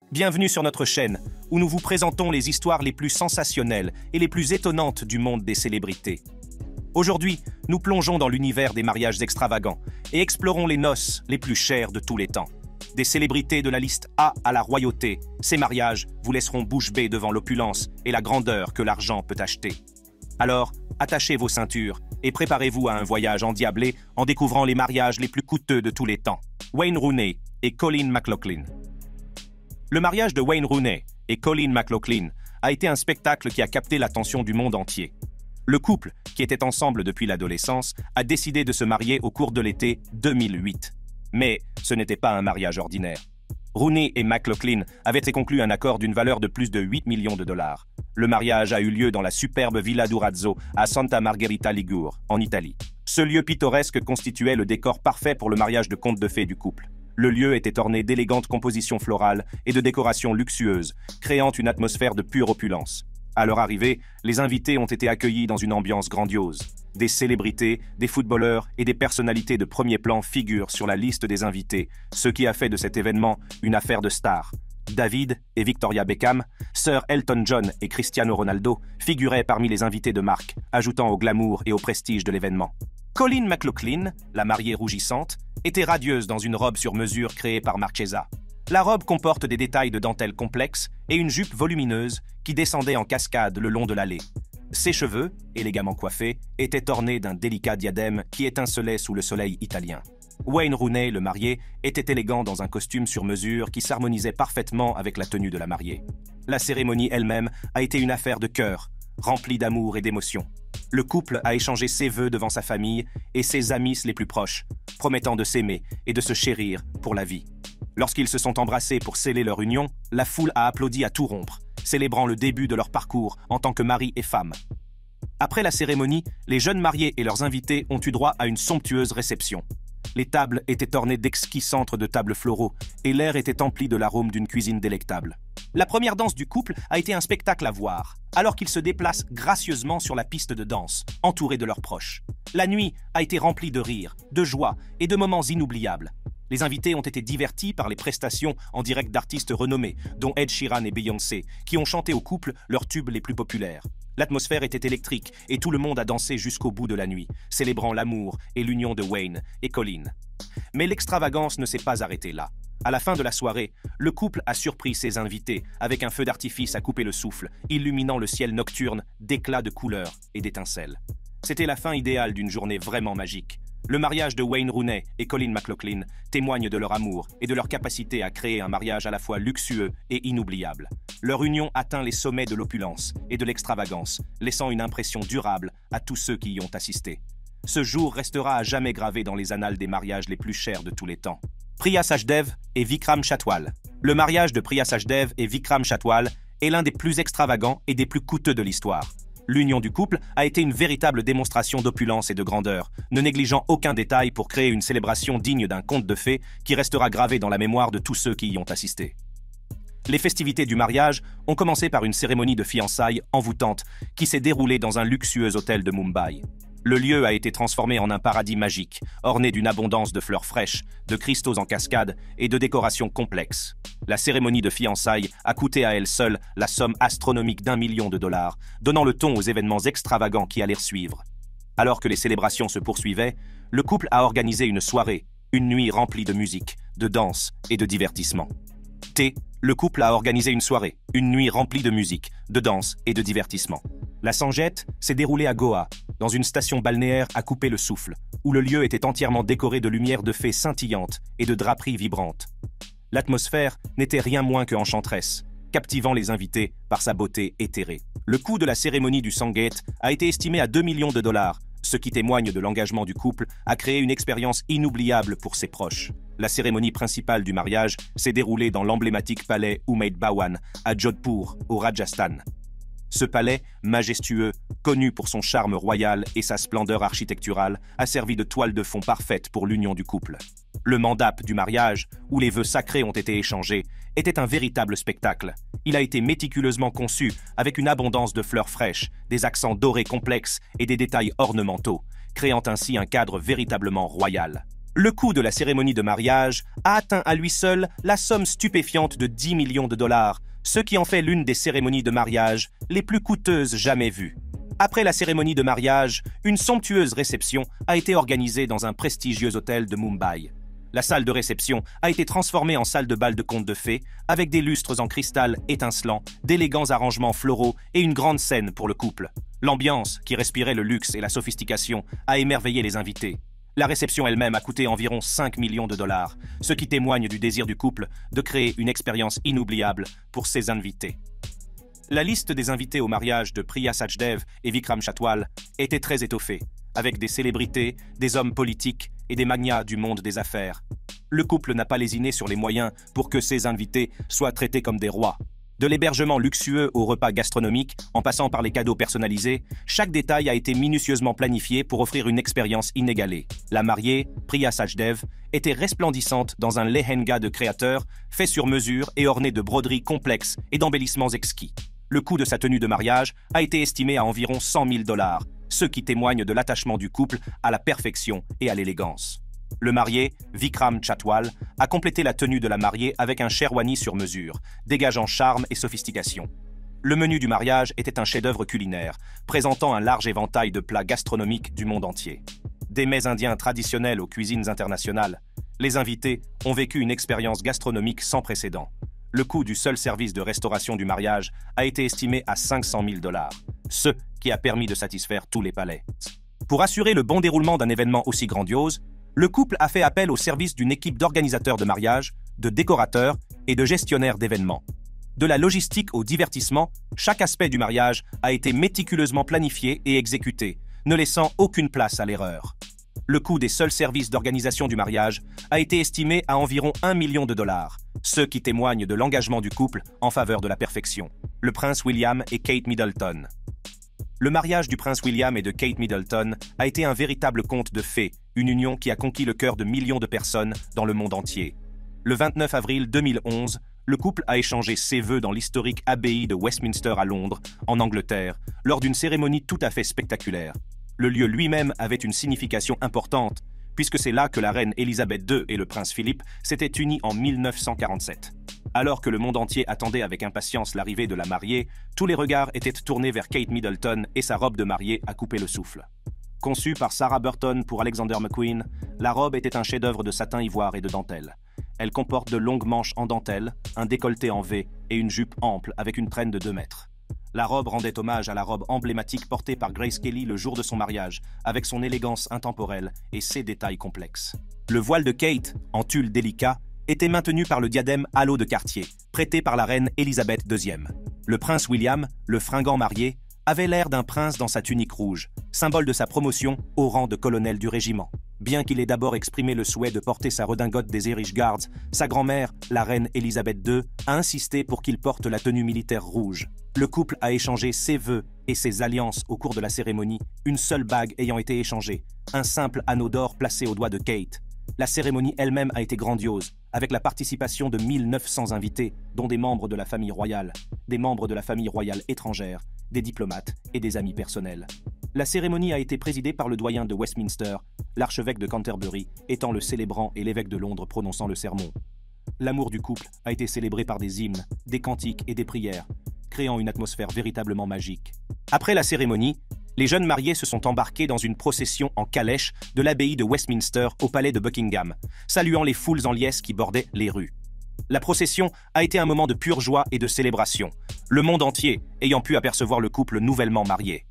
Bienvenue sur notre chaîne, où nous vous présentons les histoires les plus sensationnelles et les plus étonnantes du monde des célébrités. Aujourd'hui, nous plongeons dans l'univers des mariages extravagants et explorons les noces les plus chères de tous les temps. Des célébrités de la liste A à la royauté, ces mariages vous laisseront bouche bée devant l'opulence et la grandeur que l'argent peut acheter. Alors, attachez vos ceintures et préparez-vous à un voyage endiablé en découvrant les mariages les plus coûteux de tous les temps. Wayne Rooney et Colleen McLaughlin. Le mariage de Wayne Rooney et Colleen McLaughlin a été un spectacle qui a capté l'attention du monde entier. Le couple, qui était ensemble depuis l'adolescence, a décidé de se marier au cours de l'été 2008. Mais ce n'était pas un mariage ordinaire. Rooney et McLaughlin avaient conclu un accord d'une valeur de plus de 8 millions de dollars. Le mariage a eu lieu dans la superbe Villa Durazzo à Santa Margherita Ligure, en Italie. Ce lieu pittoresque constituait le décor parfait pour le mariage de conte de fées du couple. Le lieu était orné d'élégantes compositions florales et de décorations luxueuses, créant une atmosphère de pure opulence. À leur arrivée, les invités ont été accueillis dans une ambiance grandiose. Des célébrités, des footballeurs et des personnalités de premier plan figurent sur la liste des invités, ce qui a fait de cet événement une affaire de stars. David et Victoria Beckham, Sir Elton John et Cristiano Ronaldo figuraient parmi les invités de marque, ajoutant au glamour et au prestige de l'événement. Colleen McLaughlin, la mariée rougissante, était radieuse dans une robe sur mesure créée par Marchesa. La robe comporte des détails de dentelle complexes et une jupe volumineuse qui descendait en cascade le long de l'allée. Ses cheveux, élégamment coiffés, étaient ornés d'un délicat diadème qui étincelait sous le soleil italien. Wayne Rooney, le marié, était élégant dans un costume sur mesure qui s'harmonisait parfaitement avec la tenue de la mariée. La cérémonie elle-même a été une affaire de cœur, remplie d'amour et d'émotion. Le couple a échangé ses vœux devant sa famille et ses amis les plus proches, promettant de s'aimer et de se chérir pour la vie. Lorsqu'ils se sont embrassés pour sceller leur union, la foule a applaudi à tout rompre, célébrant le début de leur parcours en tant que mari et femme. Après la cérémonie, les jeunes mariés et leurs invités ont eu droit à une somptueuse réception. Les tables étaient ornées d'exquis centres de tables floraux et l'air était empli de l'arôme d'une cuisine délectable. La première danse du couple a été un spectacle à voir, alors qu'ils se déplacent gracieusement sur la piste de danse, entourés de leurs proches. La nuit a été remplie de rires, de joie et de moments inoubliables. Les invités ont été divertis par les prestations en direct d'artistes renommés, dont Ed Sheeran et Beyoncé, qui ont chanté au couple leurs tubes les plus populaires. L'atmosphère était électrique et tout le monde a dansé jusqu'au bout de la nuit, célébrant l'amour et l'union de Wayne et Colleen. Mais l'extravagance ne s'est pas arrêtée là. À la fin de la soirée, le couple a surpris ses invités avec un feu d'artifice à couper le souffle, illuminant le ciel nocturne d'éclats de couleurs et d'étincelles. C'était la fin idéale d'une journée vraiment magique. Le mariage de Wayne Rooney et Colleen McLaughlin témoigne de leur amour et de leur capacité à créer un mariage à la fois luxueux et inoubliable. Leur union atteint les sommets de l'opulence et de l'extravagance, laissant une impression durable à tous ceux qui y ont assisté. Ce jour restera à jamais gravé dans les annales des mariages les plus chers de tous les temps. Priya Sachdev et Vikram Chatwal. Le mariage de Priya Sachdev et Vikram Chatwal est l'un des plus extravagants et des plus coûteux de l'histoire. L'union du couple a été une véritable démonstration d'opulence et de grandeur, ne négligeant aucun détail pour créer une célébration digne d'un conte de fées qui restera gravé dans la mémoire de tous ceux qui y ont assisté. Les festivités du mariage ont commencé par une cérémonie de fiançailles envoûtante qui s'est déroulée dans un luxueux hôtel de Mumbai. Le lieu a été transformé en un paradis magique, orné d'une abondance de fleurs fraîches, de cristaux en cascade et de décorations complexes. La cérémonie de fiançailles a coûté à elle seule la somme astronomique d'1 million de dollars, donnant le ton aux événements extravagants qui allèrent suivre. Alors que les célébrations se poursuivaient, le couple a organisé une soirée, une nuit remplie de musique, de danse et de divertissement. Le couple a organisé une soirée, une nuit remplie de musique, de danse et de divertissement. La Sangette s'est déroulée à Goa, dans une station balnéaire à couper le souffle, où le lieu était entièrement décoré de lumières de fées scintillantes et de draperies vibrantes. L'atmosphère n'était rien moins que enchanteresse, captivant les invités par sa beauté éthérée. Le coût de la cérémonie du Sangate a été estimé à 2 millions de dollars, ce qui témoigne de l'engagement du couple à créer une expérience inoubliable pour ses proches. La cérémonie principale du mariage s'est déroulée dans l'emblématique palais Umaid Bhawan à Jodhpur, au Rajasthan. Ce palais, majestueux, connu pour son charme royal et sa splendeur architecturale, a servi de toile de fond parfaite pour l'union du couple. Le mandap du mariage, où les vœux sacrés ont été échangés, était un véritable spectacle. Il a été méticuleusement conçu avec une abondance de fleurs fraîches, des accents dorés complexes et des détails ornementaux, créant ainsi un cadre véritablement royal. Le coût de la cérémonie de mariage a atteint à lui seul la somme stupéfiante de 10 millions de dollars, ce qui en fait l'une des cérémonies de mariage les plus coûteuses jamais vues. Après la cérémonie de mariage, une somptueuse réception a été organisée dans un prestigieux hôtel de Mumbai. La salle de réception a été transformée en salle de bal de contes de fées, avec des lustres en cristal étincelants, d'élégants arrangements floraux et une grande scène pour le couple. L'ambiance, qui respirait le luxe et la sophistication, a émerveillé les invités. La réception elle-même a coûté environ 5 millions de dollars, ce qui témoigne du désir du couple de créer une expérience inoubliable pour ses invités. La liste des invités au mariage de Priya Sachdev et Vikram Chatwal était très étoffée, avec des célébrités, des hommes politiques et des magnats du monde des affaires. Le couple n'a pas lésiné sur les moyens pour que ses invités soient traités comme des rois. De l'hébergement luxueux au repas gastronomique, en passant par les cadeaux personnalisés, chaque détail a été minutieusement planifié pour offrir une expérience inégalée. La mariée, Priya Sachdev, était resplendissante dans un lehenga de créateur, fait sur mesure et orné de broderies complexes et d'embellissements exquis. Le coût de sa tenue de mariage a été estimé à environ 100 000 dollars, ce qui témoigne de l'attachement du couple à la perfection et à l'élégance. Le marié, Vikram Chatwal, a complété la tenue de la mariée avec un sherwani sur mesure, dégageant charme et sophistication. Le menu du mariage était un chef-d'œuvre culinaire, présentant un large éventail de plats gastronomiques du monde entier. Des mets indiens traditionnels aux cuisines internationales, les invités ont vécu une expérience gastronomique sans précédent. Le coût du seul service de restauration du mariage a été estimé à 500 000 dollars, ce qui a permis de satisfaire tous les palais. Pour assurer le bon déroulement d'un événement aussi grandiose, le couple a fait appel au service d'une équipe d'organisateurs de mariage, de décorateurs et de gestionnaires d'événements. De la logistique au divertissement, chaque aspect du mariage a été méticuleusement planifié et exécuté, ne laissant aucune place à l'erreur. Le coût des seuls services d'organisation du mariage a été estimé à environ 1 million de dollars, ce qui témoigne de l'engagement du couple en faveur de la perfection. Le prince William et Kate Middleton. Le mariage du prince William et de Kate Middleton a été un véritable conte de fées, une union qui a conquis le cœur de millions de personnes dans le monde entier. Le 29 avril 2011, le couple a échangé ses vœux dans l'historique abbaye de Westminster à Londres, en Angleterre, lors d'une cérémonie tout à fait spectaculaire. Le lieu lui-même avait une signification importante, puisque c'est là que la reine Élisabeth II et le prince Philippe s'étaient unis en 1947. Alors que le monde entier attendait avec impatience l'arrivée de la mariée, tous les regards étaient tournés vers Kate Middleton et sa robe de mariée à couper le souffle. Conçue par Sarah Burton pour Alexander McQueen, la robe était un chef-d'œuvre de satin ivoire et de dentelle. Elle comporte de longues manches en dentelle, un décolleté en V et une jupe ample avec une traîne de 2 mètres. La robe rendait hommage à la robe emblématique portée par Grace Kelly le jour de son mariage, avec son élégance intemporelle et ses détails complexes. Le voile de Kate, en tulle délicat, était maintenu par le diadème halo de Cartier, prêté par la reine Élisabeth II. Le prince William, le fringant marié, avait l'air d'un prince dans sa tunique rouge, symbole de sa promotion au rang de colonel du régiment. Bien qu'il ait d'abord exprimé le souhait de porter sa redingote des Irish Guards, sa grand-mère, la reine Élisabeth II, a insisté pour qu'il porte la tenue militaire rouge. Le couple a échangé ses vœux et ses alliances au cours de la cérémonie, une seule bague ayant été échangée, un simple anneau d'or placé au doigt de Kate. La cérémonie elle-même a été grandiose, avec la participation de 1900 invités, dont des membres de la famille royale, des membres de la famille royale étrangère, des diplomates et des amis personnels. La cérémonie a été présidée par le doyen de Westminster, l'archevêque de Canterbury étant le célébrant et l'évêque de Londres prononçant le sermon. L'amour du couple a été célébré par des hymnes, des cantiques et des prières, créant une atmosphère véritablement magique. Après la cérémonie, les jeunes mariés se sont embarqués dans une procession en calèche de l'abbaye de Westminster au palais de Buckingham, saluant les foules en liesse qui bordaient les rues. La procession a été un moment de pure joie et de célébration, le monde entier ayant pu apercevoir le couple nouvellement marié.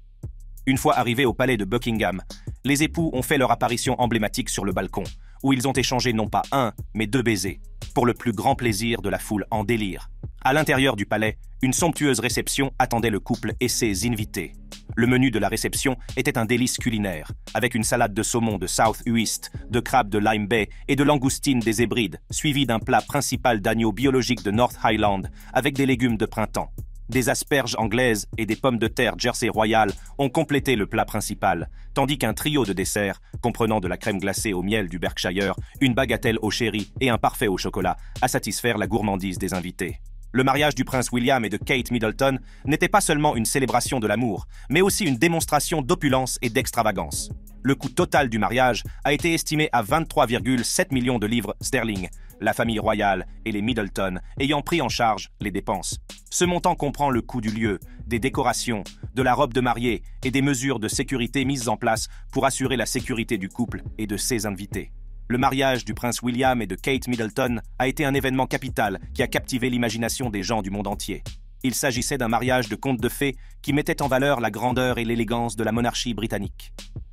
Une fois arrivés au palais de Buckingham, les époux ont fait leur apparition emblématique sur le balcon, où ils ont échangé non pas 1, mais 2 baisers, pour le plus grand plaisir de la foule en délire. À l'intérieur du palais, une somptueuse réception attendait le couple et ses invités. Le menu de la réception était un délice culinaire, avec une salade de saumon de South Uist, de crabes de Lime Bay et de langoustines des Hébrides, suivi d'un plat principal d'agneau biologique de North Highland, avec des légumes de printemps. Des asperges anglaises et des pommes de terre Jersey Royal ont complété le plat principal, tandis qu'un trio de desserts, comprenant de la crème glacée au miel du Berkshire, une bagatelle au sherry et un parfait au chocolat, a satisfait la gourmandise des invités. Le mariage du prince William et de Kate Middleton n'était pas seulement une célébration de l'amour, mais aussi une démonstration d'opulence et d'extravagance. Le coût total du mariage a été estimé à 23,7 millions de livres sterling, la famille royale et les Middleton ayant pris en charge les dépenses. Ce montant comprend le coût du lieu, des décorations, de la robe de mariée et des mesures de sécurité mises en place pour assurer la sécurité du couple et de ses invités. Le mariage du prince William et de Kate Middleton a été un événement capital qui a captivé l'imagination des gens du monde entier. Il s'agissait d'un mariage de conte de fées qui mettait en valeur la grandeur et l'élégance de la monarchie britannique.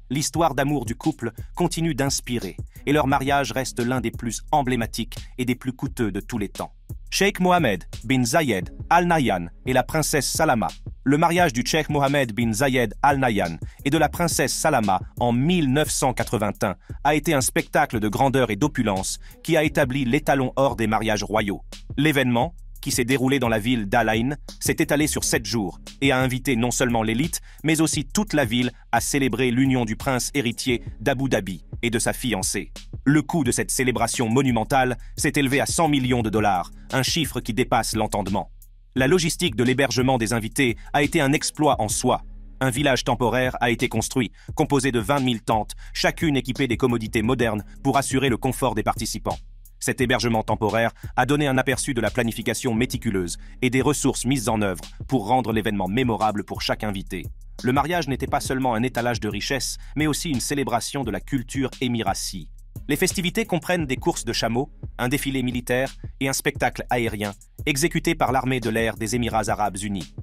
L'histoire d'amour du couple continue d'inspirer et leur mariage reste l'un des plus emblématiques et des plus coûteux de tous les temps. Cheikh Mohammed bin Zayed Al Nahyan et la princesse Salama. Le mariage du Cheikh Mohammed bin Zayed Al Nahyan et de la princesse Salama en 1981 a été un spectacle de grandeur et d'opulence qui a établi l'étalon or des mariages royaux. L'événement, qui s'est déroulé dans la ville d'Al Ain, s'est étalé sur 7 jours et a invité non seulement l'élite, mais aussi toute la ville à célébrer l'union du prince héritier d'Abu Dhabi et de sa fiancée. Le coût de cette célébration monumentale s'est élevé à 100 millions de dollars, un chiffre qui dépasse l'entendement. La logistique de l'hébergement des invités a été un exploit en soi. Un village temporaire a été construit, composé de 20 000 tentes, chacune équipée des commodités modernes pour assurer le confort des participants. Cet hébergement temporaire a donné un aperçu de la planification méticuleuse et des ressources mises en œuvre pour rendre l'événement mémorable pour chaque invité. Le mariage n'était pas seulement un étalage de richesse, mais aussi une célébration de la culture émirassie. Les festivités comprennent des courses de chameaux, un défilé militaire et un spectacle aérien, exécuté par l'armée de l'air des Émirats arabes unis.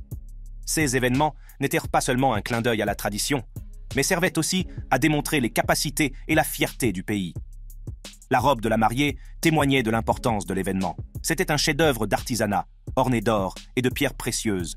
Ces événements n'étaient pas seulement un clin d'œil à la tradition, mais servaient aussi à démontrer les capacités et la fierté du pays. La robe de la mariée témoignait de l'importance de l'événement. C'était un chef-d'œuvre d'artisanat, orné d'or et de pierres précieuses.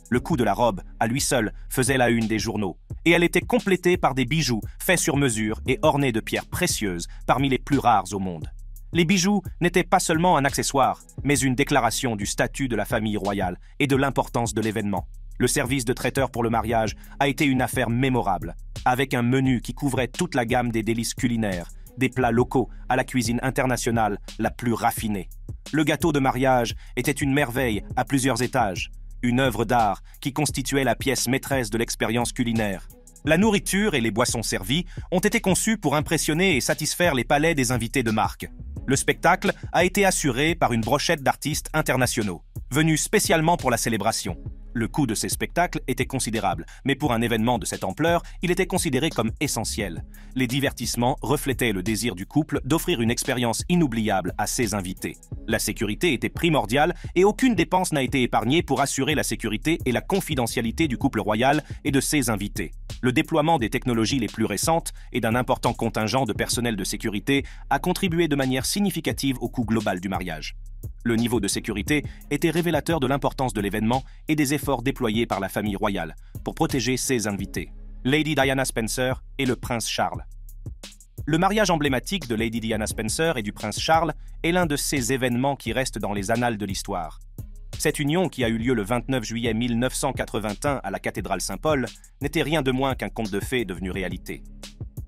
Le coût de la robe, à lui seul, faisait la une des journaux, et elle était complétée par des bijoux faits sur mesure et ornés de pierres précieuses, parmi les plus rares au monde. Les bijoux n'étaient pas seulement un accessoire, mais une déclaration du statut de la famille royale et de l'importance de l'événement. Le service de traiteur pour le mariage a été une affaire mémorable, avec un menu qui couvrait toute la gamme des délices culinaires, des plats locaux à la cuisine internationale la plus raffinée. Le gâteau de mariage était une merveille à plusieurs étages, une œuvre d'art qui constituait la pièce maîtresse de l'expérience culinaire. La nourriture et les boissons servies ont été conçues pour impressionner et satisfaire les palais des invités de marque. Le spectacle a été assuré par une brochette d'artistes internationaux, venus spécialement pour la célébration. Le coût de ces spectacles était considérable, mais pour un événement de cette ampleur, il était considéré comme essentiel. Les divertissements reflétaient le désir du couple d'offrir une expérience inoubliable à ses invités. La sécurité était primordiale et aucune dépense n'a été épargnée pour assurer la sécurité et la confidentialité du couple royal et de ses invités. Le déploiement des technologies les plus récentes et d'un important contingent de personnel de sécurité a contribué de manière significative au coût global du mariage. Le niveau de sécurité était révélateur de l'importance de l'événement et des efforts déployés par la famille royale pour protéger ses invités, Lady Diana Spencer et le prince Charles. Le mariage emblématique de Lady Diana Spencer et du prince Charles est l'un de ces événements qui restent dans les annales de l'histoire. Cette union, qui a eu lieu le 29 juillet 1981 à la cathédrale Saint-Paul, n'était rien de moins qu'un conte de fées devenu réalité.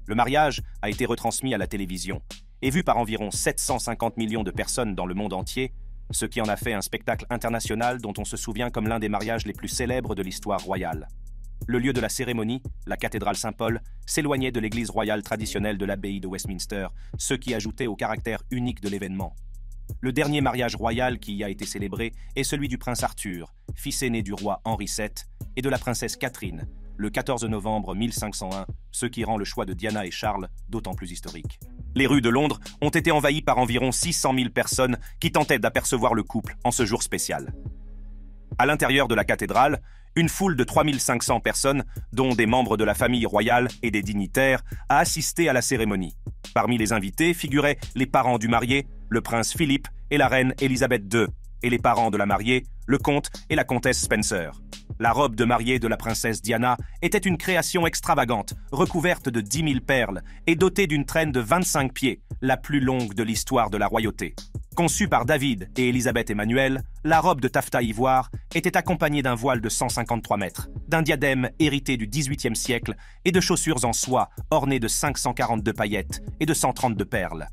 Le mariage a été retransmis à la télévision et vu par environ 750 millions de personnes dans le monde entier, ce qui en a fait un spectacle international dont on se souvient comme l'un des mariages les plus célèbres de l'histoire royale. Le lieu de la cérémonie, la cathédrale Saint-Paul, s'éloignait de l'église royale traditionnelle de l'abbaye de Westminster, ce qui ajoutait au caractère unique de l'événement. Le dernier mariage royal qui y a été célébré est celui du prince Arthur, fils aîné du roi Henri VII, et de la princesse Catherine, le 14 novembre 1501, ce qui rend le choix de Diana et Charles d'autant plus historique. Les rues de Londres ont été envahies par environ 600 000 personnes qui tentaient d'apercevoir le couple en ce jour spécial. À l'intérieur de la cathédrale, une foule de 3500 personnes, dont des membres de la famille royale et des dignitaires, a assisté à la cérémonie. Parmi les invités figuraient les parents du marié, le prince Philippe et la reine Élisabeth II, et les parents de la mariée, le comte et la comtesse Spencer. La robe de mariée de la princesse Diana était une création extravagante, recouverte de 10 000 perles et dotée d'une traîne de 25 pieds, la plus longue de l'histoire de la royauté. Conçue par David et Élisabeth Emmanuel, la robe de taffetas ivoire était accompagnée d'un voile de 153 mètres, d'un diadème hérité du XVIIIe siècle et de chaussures en soie ornées de 542 paillettes et de 132 perles.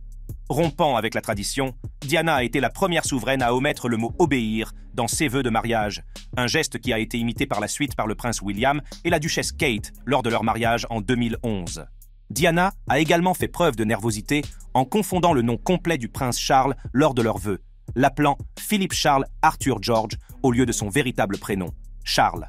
Rompant avec la tradition, Diana a été la première souveraine à omettre le mot « obéir » dans ses vœux de mariage, un geste qui a été imité par la suite par le prince William et la duchesse Kate lors de leur mariage en 2011. Diana a également fait preuve de nervosité en confondant le nom complet du prince Charles lors de leurs vœux, l'appelant Philippe Charles Arthur George au lieu de son véritable prénom, Charles.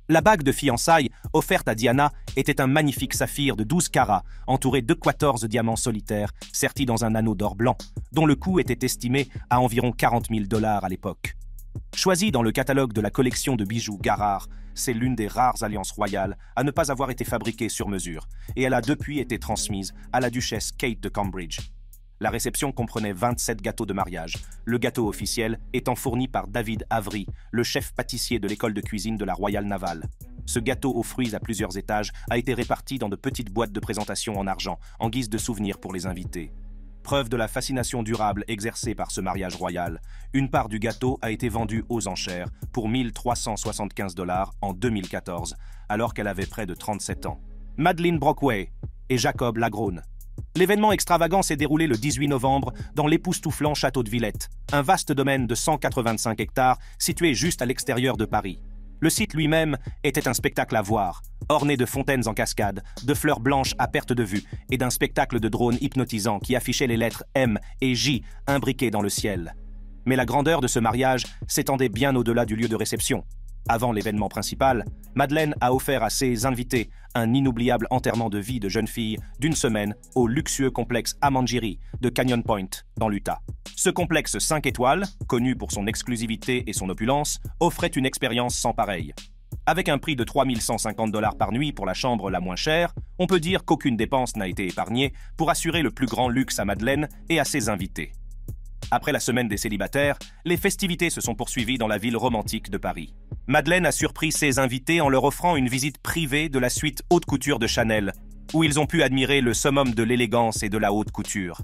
La bague de fiançailles offerte à Diana était un magnifique saphir de 12 carats entouré de 14 diamants solitaires sertis dans un anneau d'or blanc, dont le coût était estimé à environ 40 000 $ à l'époque. Choisie dans le catalogue de la collection de bijoux Garrard, c'est l'une des rares alliances royales à ne pas avoir été fabriquée sur mesure, et elle a depuis été transmise à la duchesse Kate de Cambridge. La réception comprenait 27 gâteaux de mariage, le gâteau officiel étant fourni par David Avery, le chef pâtissier de l'école de cuisine de la Royal Naval. Ce gâteau aux fruits à plusieurs étages a été réparti dans de petites boîtes de présentation en argent, en guise de souvenir pour les invités. Preuve de la fascination durable exercée par ce mariage royal, une part du gâteau a été vendue aux enchères pour 1 375 $ en 2014, alors qu'elle avait près de 37 ans. Madeleine Brockway et Jacob Lagrone. L'événement extravagant s'est déroulé le 18 novembre dans l'époustouflant château de Villette, un vaste domaine de 185 hectares situé juste à l'extérieur de Paris. Le site lui-même était un spectacle à voir, orné de fontaines en cascade, de fleurs blanches à perte de vue et d'un spectacle de drones hypnotisants qui affichait les lettres M et J imbriquées dans le ciel. Mais la grandeur de ce mariage s'étendait bien au-delà du lieu de réception. Avant l'événement principal, Madeleine a offert à ses invités un inoubliable enterrement de vie de jeune fille d'une semaine au luxueux complexe Amanjiri de Canyon Point, dans l'Utah. Ce complexe 5 étoiles, connu pour son exclusivité et son opulence, offrait une expérience sans pareille. Avec un prix de 3 150 $ par nuit pour la chambre la moins chère, on peut dire qu'aucune dépense n'a été épargnée pour assurer le plus grand luxe à Madeleine et à ses invités. Après la semaine des célibataires, les festivités se sont poursuivies dans la ville romantique de Paris. Madeleine a surpris ses invités en leur offrant une visite privée de la suite haute couture de Chanel, où ils ont pu admirer le summum de l'élégance et de la haute couture.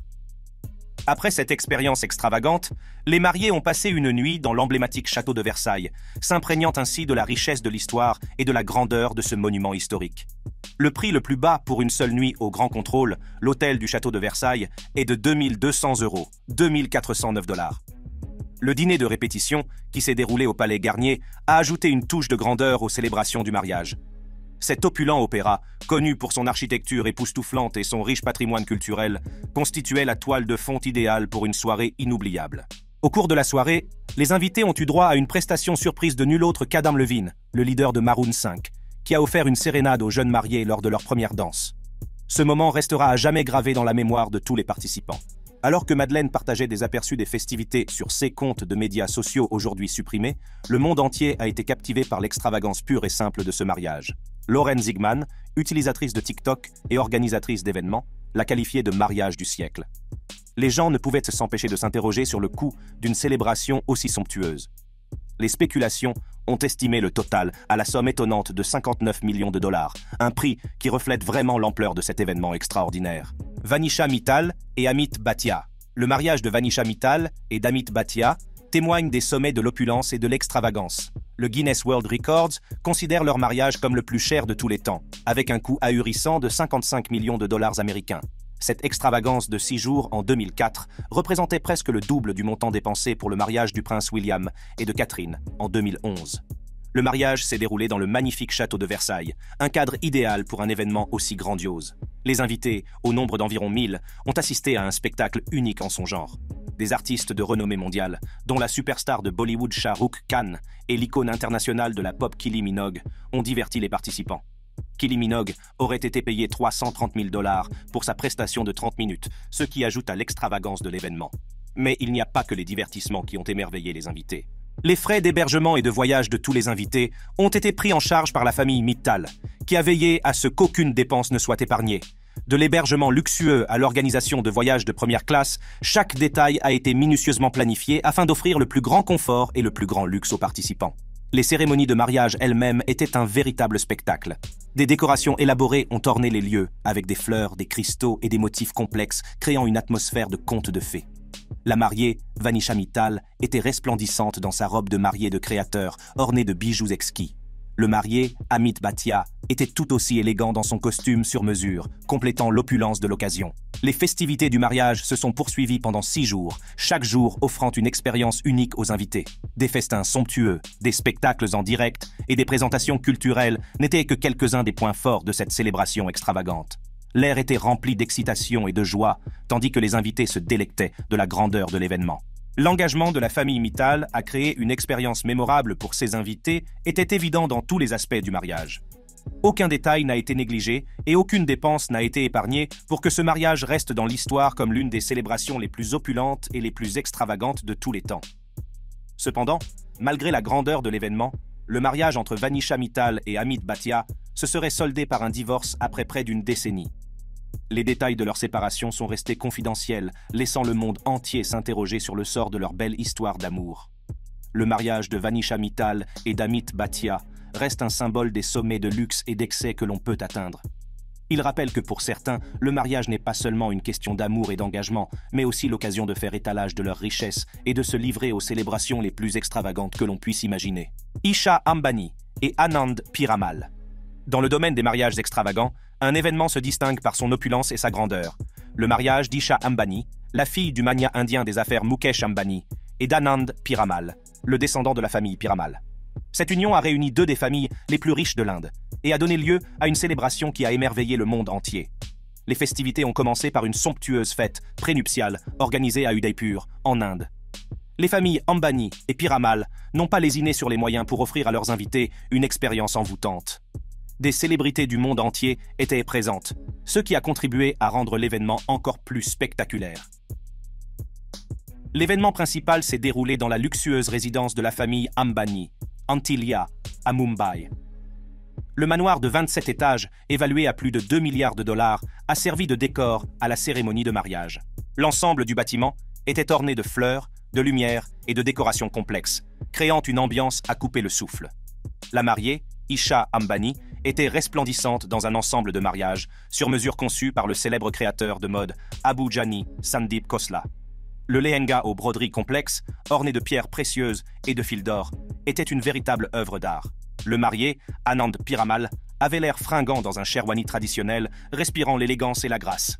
Après cette expérience extravagante, les mariés ont passé une nuit dans l'emblématique château de Versailles, s'imprégnant ainsi de la richesse de l'histoire et de la grandeur de ce monument historique. Le prix le plus bas pour une seule nuit au Grand Contrôle, l'hôtel du château de Versailles, est de 2 200 €, 2 409 $. Le dîner de répétition, qui s'est déroulé au Palais Garnier, a ajouté une touche de grandeur aux célébrations du mariage. Cet opulent opéra, connu pour son architecture époustouflante et son riche patrimoine culturel, constituait la toile de fond idéale pour une soirée inoubliable. Au cours de la soirée, les invités ont eu droit à une prestation surprise de nul autre qu'Adam Levine, le leader de Maroon 5, qui a offert une sérénade aux jeunes mariés lors de leur première danse. Ce moment restera à jamais gravé dans la mémoire de tous les participants. Alors que Madeleine partageait des aperçus des festivités sur ses comptes de médias sociaux aujourd'hui supprimés, le monde entier a été captivé par l'extravagance pure et simple de ce mariage. Lauren Zigman, utilisatrice de TikTok et organisatrice d'événements, l'a qualifié de mariage du siècle. Les gens ne pouvaient s'empêcher de s'interroger sur le coût d'une célébration aussi somptueuse. Les spéculations ont estimé le total à la somme étonnante de 59 millions de $, un prix qui reflète vraiment l'ampleur de cet événement extraordinaire. Vanisha Mittal et Amit Bhatia. Le mariage de Vanisha Mittal et d'Amit Bhatia témoigne des sommets de l'opulence et de l'extravagance. Le Guinness World Records considère leur mariage comme le plus cher de tous les temps, avec un coût ahurissant de 55 millions de $ américains. Cette extravagance de 6 jours en 2004 représentait presque le double du montant dépensé pour le mariage du prince William et de Catherine en 2011. Le mariage s'est déroulé dans le magnifique château de Versailles, un cadre idéal pour un événement aussi grandiose. Les invités, au nombre d'environ 1000, ont assisté à un spectacle unique en son genre. Des artistes de renommée mondiale, dont la superstar de Bollywood Shah Rukh Khan et l'icône internationale de la pop Kylie Minogue, ont diverti les participants. Kylie Minogue aurait été payée 330 000 $ pour sa prestation de 30 minutes, ce qui ajoute à l'extravagance de l'événement. Mais il n'y a pas que les divertissements qui ont émerveillé les invités. Les frais d'hébergement et de voyage de tous les invités ont été pris en charge par la famille Mittal, qui a veillé à ce qu'aucune dépense ne soit épargnée. De l'hébergement luxueux à l'organisation de voyages de première classe, chaque détail a été minutieusement planifié afin d'offrir le plus grand confort et le plus grand luxe aux participants. Les cérémonies de mariage elles-mêmes étaient un véritable spectacle. Des décorations élaborées ont orné les lieux, avec des fleurs, des cristaux et des motifs complexes, créant une atmosphère de conte de fées. La mariée, Vanisha Mittal, était resplendissante dans sa robe de mariée de créateur, ornée de bijoux exquis. Le marié, Amit Bhatia, était tout aussi élégant dans son costume sur mesure, complétant l'opulence de l'occasion. Les festivités du mariage se sont poursuivies pendant 6 jours, chaque jour offrant une expérience unique aux invités. Des festins somptueux, des spectacles en direct et des présentations culturelles n'étaient que quelques-uns des points forts de cette célébration extravagante. L'air était rempli d'excitation et de joie, tandis que les invités se délectaient de la grandeur de l'événement. L'engagement de la famille Mittal à créer une expérience mémorable pour ses invités était évident dans tous les aspects du mariage. Aucun détail n'a été négligé et aucune dépense n'a été épargnée pour que ce mariage reste dans l'histoire comme l'une des célébrations les plus opulentes et les plus extravagantes de tous les temps. Cependant, malgré la grandeur de l'événement, le mariage entre Vanisha Mittal et Amit Bhatia se serait soldé par un divorce après près d'une décennie. Les détails de leur séparation sont restés confidentiels, laissant le monde entier s'interroger sur le sort de leur belle histoire d'amour. Le mariage de Vanisha Mittal et d'Amit Bhatia reste un symbole des sommets de luxe et d'excès que l'on peut atteindre. Il rappelle que pour certains, le mariage n'est pas seulement une question d'amour et d'engagement, mais aussi l'occasion de faire étalage de leurs richesses et de se livrer aux célébrations les plus extravagantes que l'on puisse imaginer. Isha Ambani et Anand Piramal. Dans le domaine des mariages extravagants, un événement se distingue par son opulence et sa grandeur. Le mariage d'Isha Ambani, la fille du magnat indien des affaires Mukesh Ambani, et d'Anand Piramal, le descendant de la famille Piramal. Cette union a réuni 2 des familles les plus riches de l'Inde et a donné lieu à une célébration qui a émerveillé le monde entier. Les festivités ont commencé par une somptueuse fête prénuptiale organisée à Udaipur, en Inde. Les familles Ambani et Piramal n'ont pas lésiné sur les moyens pour offrir à leurs invités une expérience envoûtante. Des célébrités du monde entier étaient présentes, ce qui a contribué à rendre l'événement encore plus spectaculaire. L'événement principal s'est déroulé dans la luxueuse résidence de la famille Ambani, Antilia, à Mumbai. Le manoir de 27 étages, évalué à plus de 2 milliards de dollars, a servi de décor à la cérémonie de mariage. L'ensemble du bâtiment était orné de fleurs, de lumière et de décorations complexes, créant une ambiance à couper le souffle. La mariée, Isha Ambani, était resplendissante dans un ensemble de mariage sur mesure conçu par le célèbre créateur de mode Abu Jani Sandeep Khosla. Le lehenga aux broderies complexes, orné de pierres précieuses et de fils d'or, était une véritable œuvre d'art. Le marié, Anand Piramal, avait l'air fringant dans un sherwani traditionnel, respirant l'élégance et la grâce.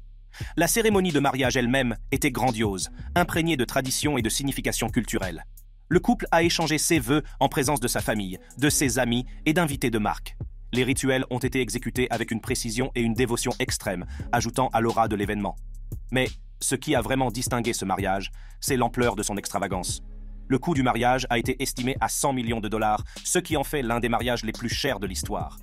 La cérémonie de mariage elle-même était grandiose, imprégnée de traditions et de significations culturelles. Le couple a échangé ses vœux en présence de sa famille, de ses amis et d'invités de marque. Les rituels ont été exécutés avec une précision et une dévotion extrême, ajoutant à l'aura de l'événement. Mais ce qui a vraiment distingué ce mariage, c'est l'ampleur de son extravagance. Le coût du mariage a été estimé à 100 millions de dollars, ce qui en fait l'un des mariages les plus chers de l'histoire.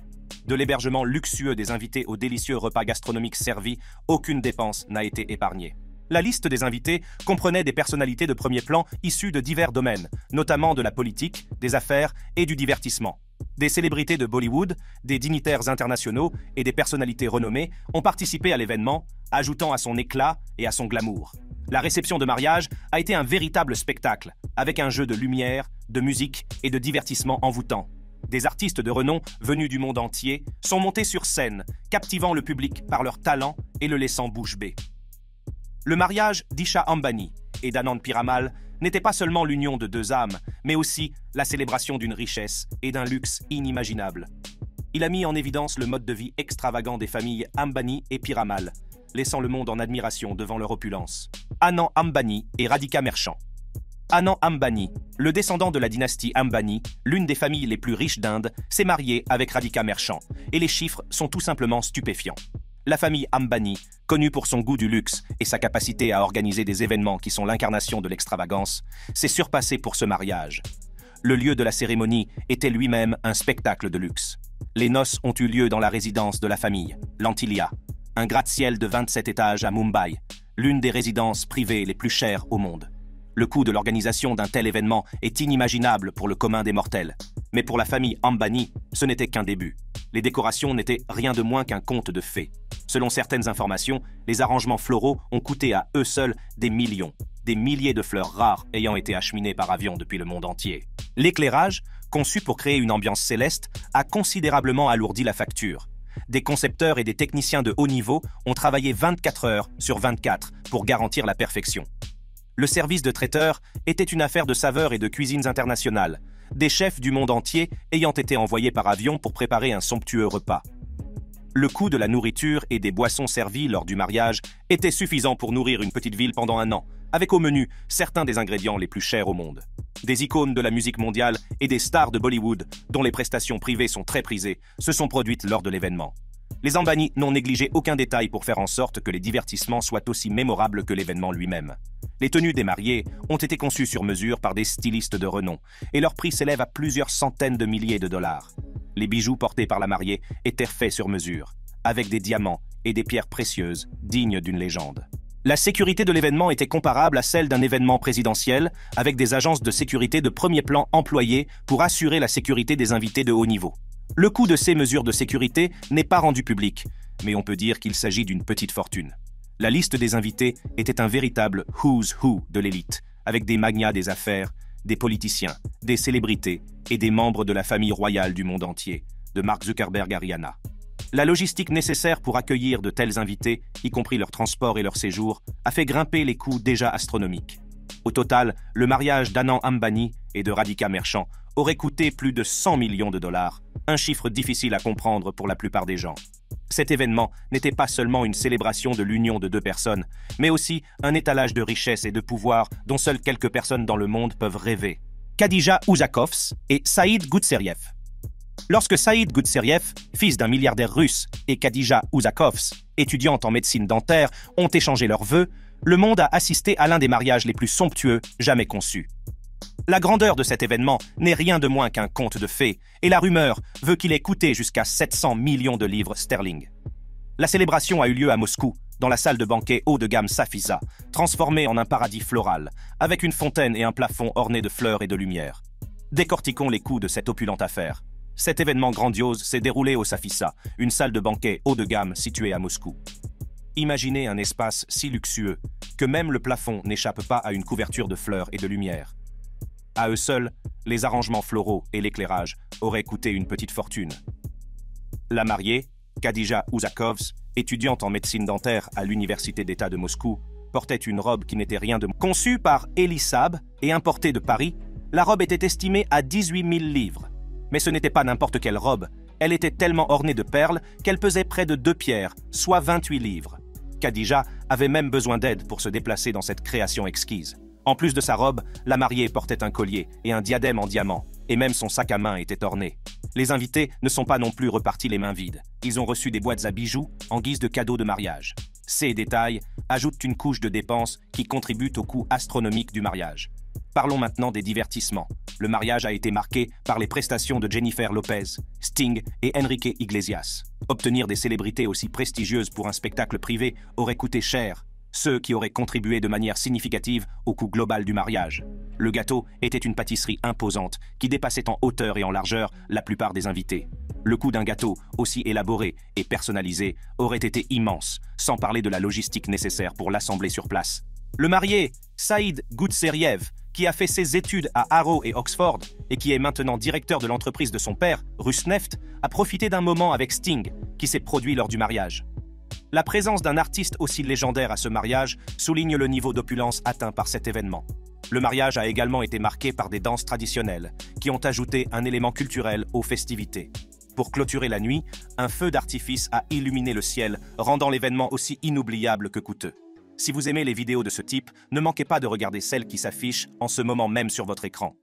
De l'hébergement luxueux des invités aux délicieux repas gastronomiques servis, aucune dépense n'a été épargnée. La liste des invités comprenait des personnalités de premier plan issues de divers domaines, notamment de la politique, des affaires et du divertissement. Des célébrités de Bollywood, des dignitaires internationaux et des personnalités renommées ont participé à l'événement, ajoutant à son éclat et à son glamour. La réception de mariage a été un véritable spectacle, avec un jeu de lumière, de musique et de divertissement envoûtant. Des artistes de renom venus du monde entier sont montés sur scène, captivant le public par leur talent et le laissant bouche bée. Le mariage d'Isha Ambani et d'Anand Piramal n'était pas seulement l'union de 2 âmes, mais aussi la célébration d'une richesse et d'un luxe inimaginable. Il a mis en évidence le mode de vie extravagant des familles Ambani et Piramal, laissant le monde en admiration devant leur opulence. Anand Ambani et Radhika Merchant. Anand Ambani, le descendant de la dynastie Ambani, l'une des familles les plus riches d'Inde, s'est marié avec Radhika Merchant, et les chiffres sont tout simplement stupéfiants. La famille Ambani, connue pour son goût du luxe et sa capacité à organiser des événements qui sont l'incarnation de l'extravagance, s'est surpassée pour ce mariage. Le lieu de la cérémonie était lui-même un spectacle de luxe. Les noces ont eu lieu dans la résidence de la famille, l'Antilia, un gratte-ciel de 27 étages à Mumbai, l'une des résidences privées les plus chères au monde. Le coût de l'organisation d'un tel événement est inimaginable pour le commun des mortels. Mais pour la famille Ambani, ce n'était qu'un début. Les décorations n'étaient rien de moins qu'un conte de fées. Selon certaines informations, les arrangements floraux ont coûté à eux seuls des millions, des milliers de fleurs rares ayant été acheminées par avion depuis le monde entier. L'éclairage, conçu pour créer une ambiance céleste, a considérablement alourdi la facture. Des concepteurs et des techniciens de haut niveau ont travaillé 24 heures sur 24 pour garantir la perfection. Le service de traiteur était une affaire de saveurs et de cuisines internationales, des chefs du monde entier ayant été envoyés par avion pour préparer un somptueux repas. Le coût de la nourriture et des boissons servies lors du mariage était suffisant pour nourrir une petite ville pendant un an, avec au menu certains des ingrédients les plus chers au monde. Des icônes de la musique mondiale et des stars de Bollywood, dont les prestations privées sont très prisées, se sont produites lors de l'événement. Les Ambani n'ont négligé aucun détail pour faire en sorte que les divertissements soient aussi mémorables que l'événement lui-même. Les tenues des mariés ont été conçues sur mesure par des stylistes de renom, et leur prix s'élève à plusieurs centaines de milliers de dollars. Les bijoux portés par la mariée étaient faits sur mesure, avec des diamants et des pierres précieuses dignes d'une légende. La sécurité de l'événement était comparable à celle d'un événement présidentiel, avec des agences de sécurité de premier plan employées pour assurer la sécurité des invités de haut niveau. Le coût de ces mesures de sécurité n'est pas rendu public, mais on peut dire qu'il s'agit d'une petite fortune. La liste des invités était un véritable who's who de l'élite, avec des magnats des affaires, des politiciens, des célébrités et des membres de la famille royale du monde entier, de Mark Zuckerberg à Rihanna. La logistique nécessaire pour accueillir de tels invités, y compris leur transport et leur séjour, a fait grimper les coûts déjà astronomiques. Au total, le mariage d'Anand Ambani et de Radhika Merchant aurait coûté plus de 100 millions de dollars, un chiffre difficile à comprendre pour la plupart des gens. Cet événement n'était pas seulement une célébration de l'union de deux personnes, mais aussi un étalage de richesse et de pouvoir dont seules quelques personnes dans le monde peuvent rêver. Khadija Uzakovs et Saïd Goutseriev. Lorsque Saïd Goutseriev, fils d'un milliardaire russe, et Khadija Uzakovs, étudiante en médecine dentaire, ont échangé leurs vœux, le monde a assisté à l'un des mariages les plus somptueux jamais conçus. La grandeur de cet événement n'est rien de moins qu'un conte de fées, et la rumeur veut qu'il ait coûté jusqu'à 700 millions de livres sterling. La célébration a eu lieu à Moscou, dans la salle de banquet haut de gamme Safisa, transformée en un paradis floral, avec une fontaine et un plafond ornés de fleurs et de lumière. Décortiquons les coûts de cette opulente affaire. Cet événement grandiose s'est déroulé au Safisa, une salle de banquet haut de gamme située à Moscou. Imaginez un espace si luxueux que même le plafond n'échappe pas à une couverture de fleurs et de lumière. À eux seuls, les arrangements floraux et l'éclairage auraient coûté une petite fortune. La mariée, Khadija Uzakovs, étudiante en médecine dentaire à l'Université d'État de Moscou, portait une robe qui n'était rien de moins. Conçue par Elie Saab et importée de Paris, la robe était estimée à 18 000 livres. Mais ce n'était pas n'importe quelle robe, elle était tellement ornée de perles qu'elle pesait près de 2 pierres, soit 28 livres. Khadija avait même besoin d'aide pour se déplacer dans cette création exquise. En plus de sa robe, la mariée portait un collier et un diadème en diamant, et même son sac à main était orné. Les invités ne sont pas non plus repartis les mains vides. Ils ont reçu des boîtes à bijoux en guise de cadeaux de mariage. Ces détails ajoutent une couche de dépenses qui contribue au coût astronomique du mariage. Parlons maintenant des divertissements. Le mariage a été marqué par les prestations de Jennifer Lopez, Sting et Enrique Iglesias. Obtenir des célébrités aussi prestigieuses pour un spectacle privé aurait coûté cher, ceux qui auraient contribué de manière significative au coût global du mariage. Le gâteau était une pâtisserie imposante qui dépassait en hauteur et en largeur la plupart des invités. Le coût d'un gâteau aussi élaboré et personnalisé aurait été immense, sans parler de la logistique nécessaire pour l'assembler sur place. Le marié, Saïd Goutseriev, qui a fait ses études à Harrow et Oxford et qui est maintenant directeur de l'entreprise de son père, Rusneft, a profité d'un moment avec Sting qui s'est produit lors du mariage. La présence d'un artiste aussi légendaire à ce mariage souligne le niveau d'opulence atteint par cet événement. Le mariage a également été marqué par des danses traditionnelles qui ont ajouté un élément culturel aux festivités. Pour clôturer la nuit, un feu d'artifice a illuminé le ciel, rendant l'événement aussi inoubliable que coûteux. Si vous aimez les vidéos de ce type, ne manquez pas de regarder celles qui s'affichent en ce moment même sur votre écran.